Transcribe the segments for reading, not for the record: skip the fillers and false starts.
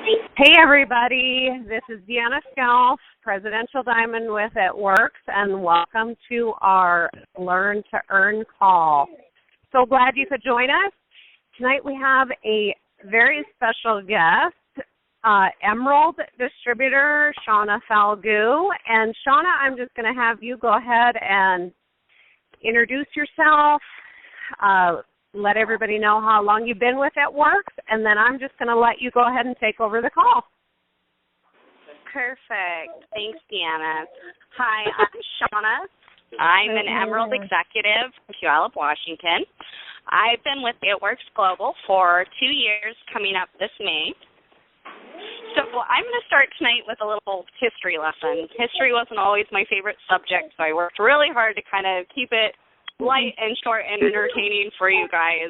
Hey everybody, this is Deanna Scalf, Presidential Diamond with It Works, and welcome to our Learn to Earn call. So glad you could join us. Tonight we have a very special guest, Emerald distributor Shauna Falgu. And Shauna, I'm just going to have you go ahead and introduce yourself, let everybody know how long you've been with It Works, and then I'm just going to let you go ahead and take over the call. Perfect. Thanks, Deanna. Hi, I'm Shauna. I'm an Emerald executive in Puyallup, Washington. I've been with It Works Global for 2 years, coming up this May. So I'm going to start tonight with a little history lesson. History wasn't always my favorite subject, so I worked really hard to kind of keep it light and short and entertaining for you guys.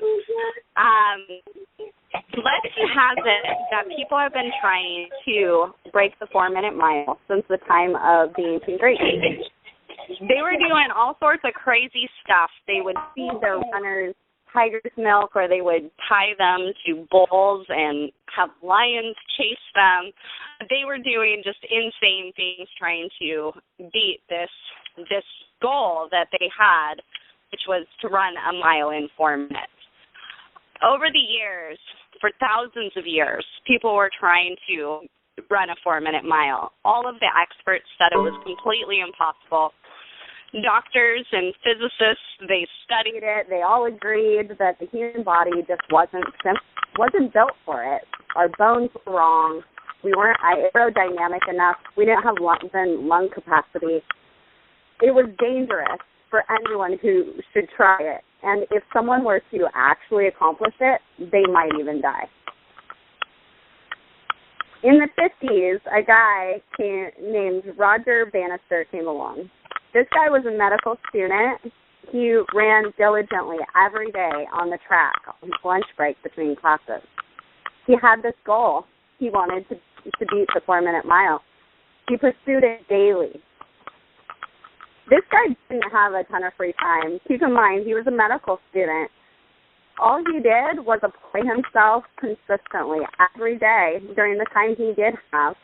Legend has it that people have been trying to break the 4-minute mile since the time of the ancient Greeks. They were doing all sorts of crazy stuff. They would feed their runners tiger's milk, or they would tie them to bulls and have lions chase them. They were doing just insane things trying to beat this goal that they had, which was to run a mile in 4 minutes. Over the years, for thousands of years, people were trying to run a 4-minute mile. All of the experts said it was completely impossible. Doctors and physicists, they studied it. They all agreed that the human body just wasn't built for it. Our bones were wrong. We weren't aerodynamic enough. We didn't have lung capacity. It was dangerous for anyone who should try it. And if someone were to actually accomplish it, they might even die. In the 50s, a guy named Roger Bannister came along. This guy was a medical student. He ran diligently every day on the track on his lunch break between classes. He had this goal. He wanted to beat the 4-minute mile. He pursued it daily. This guy didn't have a ton of free time. Keep in mind, he was a medical student. All he did was apply himself consistently every day during the time he did have.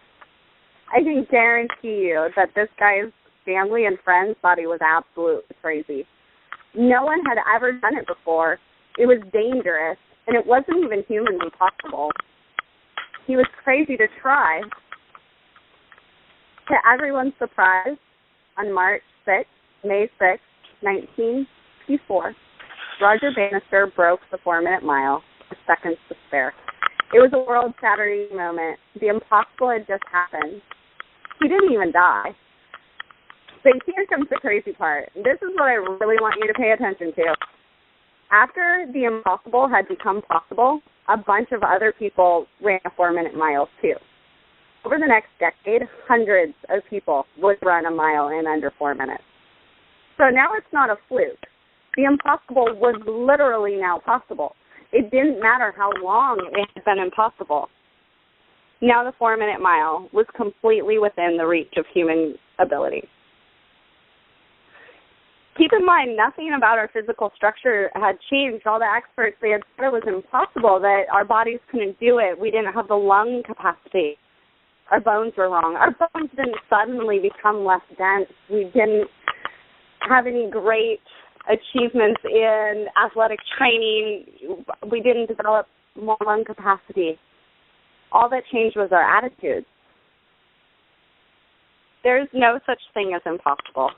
I can guarantee you that this guy's family and friends thought he was absolutely crazy. No one had ever done it before. It was dangerous, and it wasn't even humanly possible. He was crazy to try. To everyone's surprise, on May 6, 1954, Roger Bannister broke the 4-minute mile with seconds to spare. It was a world-shattering moment. The impossible had just happened. He didn't even die. But here comes the crazy part. This is what I really want you to pay attention to. After the impossible had become possible, a bunch of other people ran a 4-minute mile too. Over the next decade, hundreds of people would run a mile in under 4 minutes. So now it's not a fluke. The impossible was literally now possible. It didn't matter how long it had been impossible. Now the 4-minute mile was completely within the reach of human ability. Keep in mind, nothing about our physical structure had changed. All the experts, they had said it was impossible, that our bodies couldn't do it. We didn't have the lung capacity. Our bones were wrong. Our bones didn't suddenly become less dense. We didn't have any great achievements in athletic training. We didn't develop more lung capacity. All that changed was our attitudes. There's no such thing as impossible.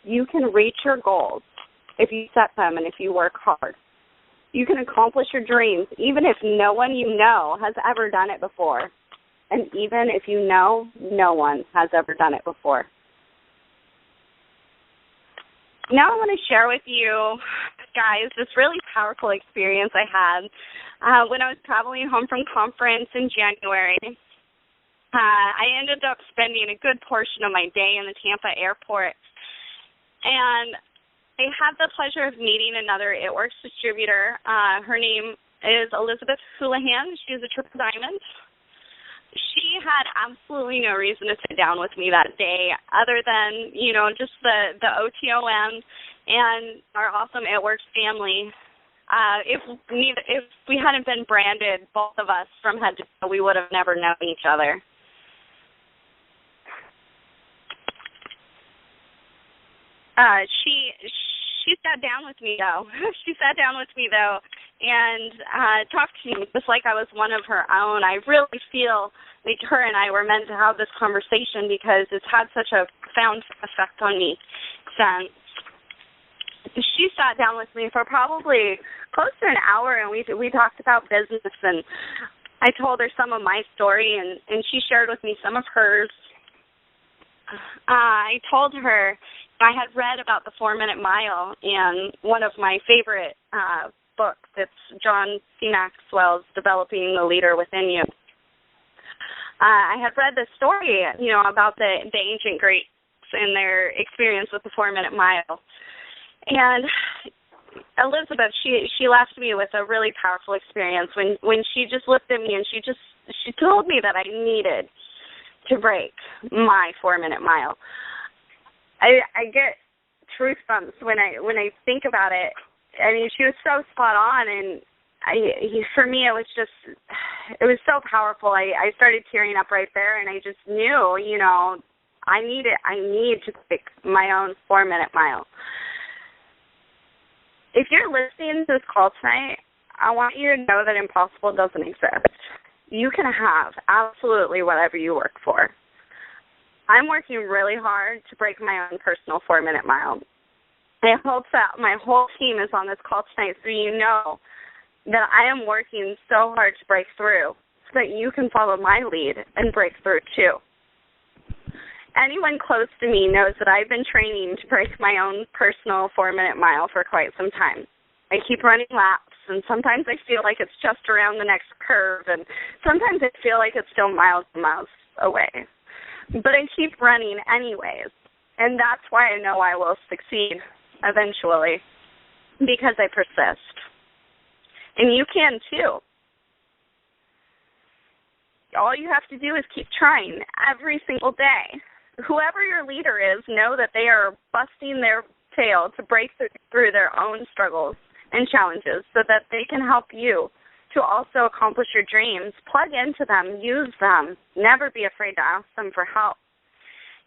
You can reach your goals if you set them and if you work hard. You can accomplish your dreams even if no one you know has ever done it before. And even if you know no one has ever done it before. Now I want to share with you, guys, this really powerful experience I had when I was traveling home from conference in January. I ended up spending a good portion of my day in the Tampa airport. And I had the pleasure of meeting another It Works distributor. Her name is Elizabeth Houlihan. She is a triple diamond. She had absolutely no reason to sit down with me that day other than, just the OTOM and our awesome It Works family If we hadn't been branded, both of us, from head to toe, we would have never known each other. She sat down with me though. And talked to me just like I was one of her own. I really feel like her and I were meant to have this conversation because it's had such a profound effect on me since. She sat down with me for probably close to an hour, and we talked about business, and I told her some of my story, and she shared with me some of hers. I told her I had read about the 4-Minute Mile in one of my favorite books. It's John C. Maxwell's Developing the Leader Within You. I had read this story, about the ancient Greeks and their experience with the 4-Minute Mile. And Elizabeth, she left me with a really powerful experience when she just looked at me and she told me that I needed to break my 4-minute mile. I get truth bumps when I think about it. I mean, she was so spot on, and for me it was so powerful. I started tearing up right there, and I just knew, I need to break my own 4-minute mile. If you're listening to this call tonight, I want you to know that impossible doesn't exist. You can have absolutely whatever you work for. I'm working really hard to break my own personal 4-minute mile. I hope that my whole team is on this call tonight so you know that I am working so hard to break through so that you can follow my lead and break through too. Anyone close to me knows that I've been training to break my own personal 4-minute mile for quite some time. I keep running laps, and sometimes I feel like it's just around the next curve, and sometimes I feel like it's still miles and miles away. But I keep running anyways, and that's why I know I will succeed eventually, because I persist. And you can too. All you have to do is keep trying every single day. Whoever your leader is, know that they are busting their tail to break through their own struggles and challenges so that they can help you to also accomplish your dreams. Plug into them, use them. Never be afraid to ask them for help.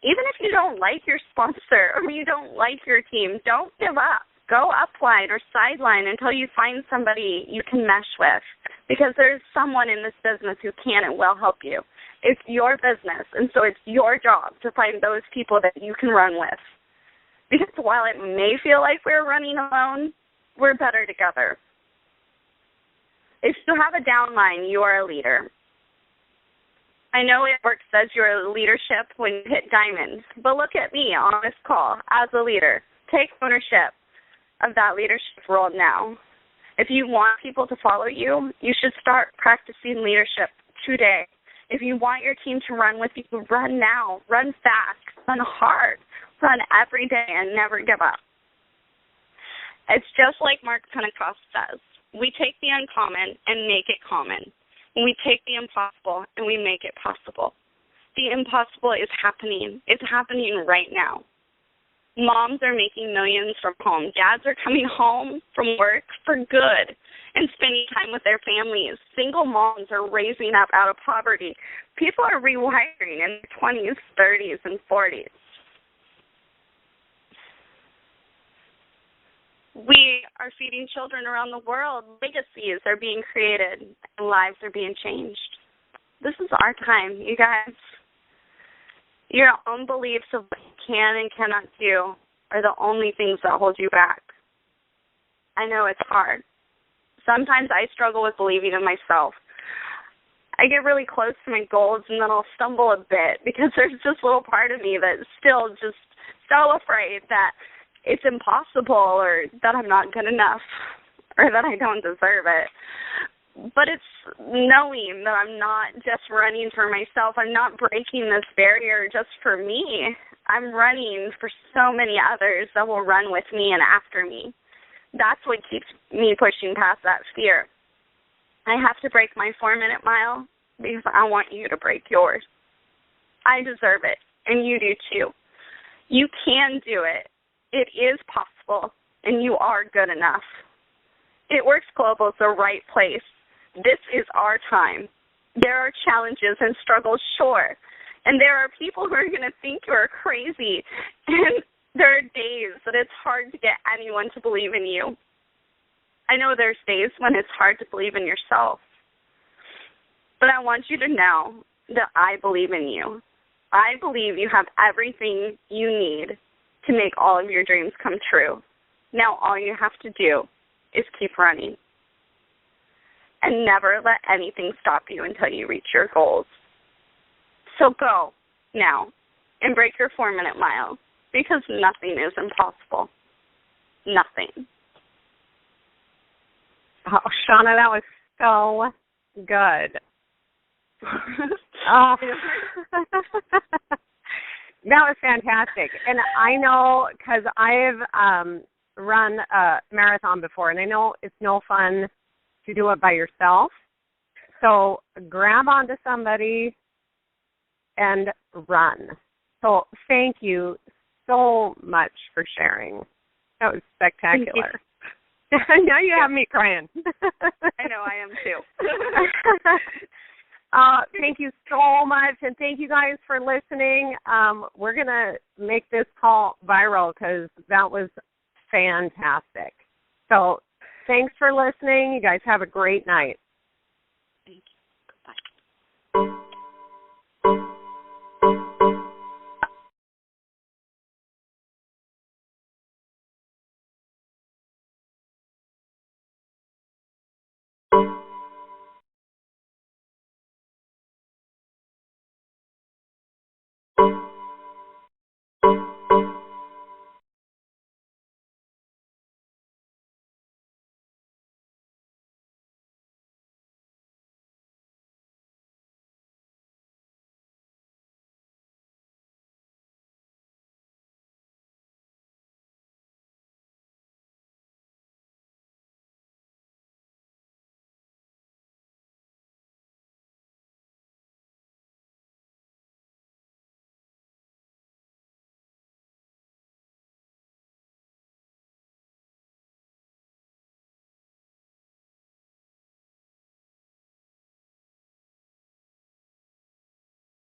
Even if you don't like your sponsor or you don't like your team, don't give up. Go upline or sideline until you find somebody you can mesh with, because there's someone in this business who can and will help you. It's your business, and so it's your job to find those people that you can run with. Because while it may feel like we're running alone, we're better together. If you have a downline, you are a leader. I know it works as your leadership when you hit diamonds, but look at me on this call as a leader. Take ownership of that leadership role now. If you want people to follow you, you should start practicing leadership today. If you want your team to run with you, run now, run fast, run hard, run every day, and never give up. It's just like Mark Pentecost says. We take the uncommon and make it common. We take the impossible and we make it possible. The impossible is happening. It's happening right now. Moms are making millions from home. Dads are coming home from work for good and spending time with their families. Single moms are raising up out of poverty. People are rewiring in their 20s, 30s, and 40s. We are feeding children around the world. Legacies are being created and lives are being changed. This is our time, you guys. Your own beliefs of what you can and cannot do are the only things that hold you back. I know it's hard. Sometimes I struggle with believing in myself. I get really close to my goals and then I'll stumble a bit because there's this little part of me that's still just so afraid that it's impossible or that I'm not good enough or that I don't deserve it. But it's knowing that I'm not just running for myself. I'm not breaking this barrier just for me. I'm running for so many others that will run with me and after me. That's what keeps me pushing past that fear. I have to break my 4-minute mile because I want you to break yours. I deserve it, and you do too. You can do it. It is possible, and you are good enough. It Works Global is the right place. This is our time. There are challenges and struggles, sure. And there are people who are going to think you are crazy. And there are days that it's hard to get anyone to believe in you. I know there's days when it's hard to believe in yourself. But I want you to know that I believe in you. I believe you have everything you need to make all of your dreams come true. Now all you have to do is keep running. And never let anything stop you until you reach your goals. So go now and break your 4-minute mile, because nothing is impossible. Nothing. Oh, Shauna, that was so good. Oh. That was fantastic. And I know, because I've run a marathon before, and I know it's no fun to do it by yourself. So grab onto somebody and run. So thank you so much for sharing. That was spectacular. Now you have me crying. I know, I am too. Thank you so much, and thank you guys for listening. We're going to make this call viral because that was fantastic. So thanks for listening. You guys have a great night.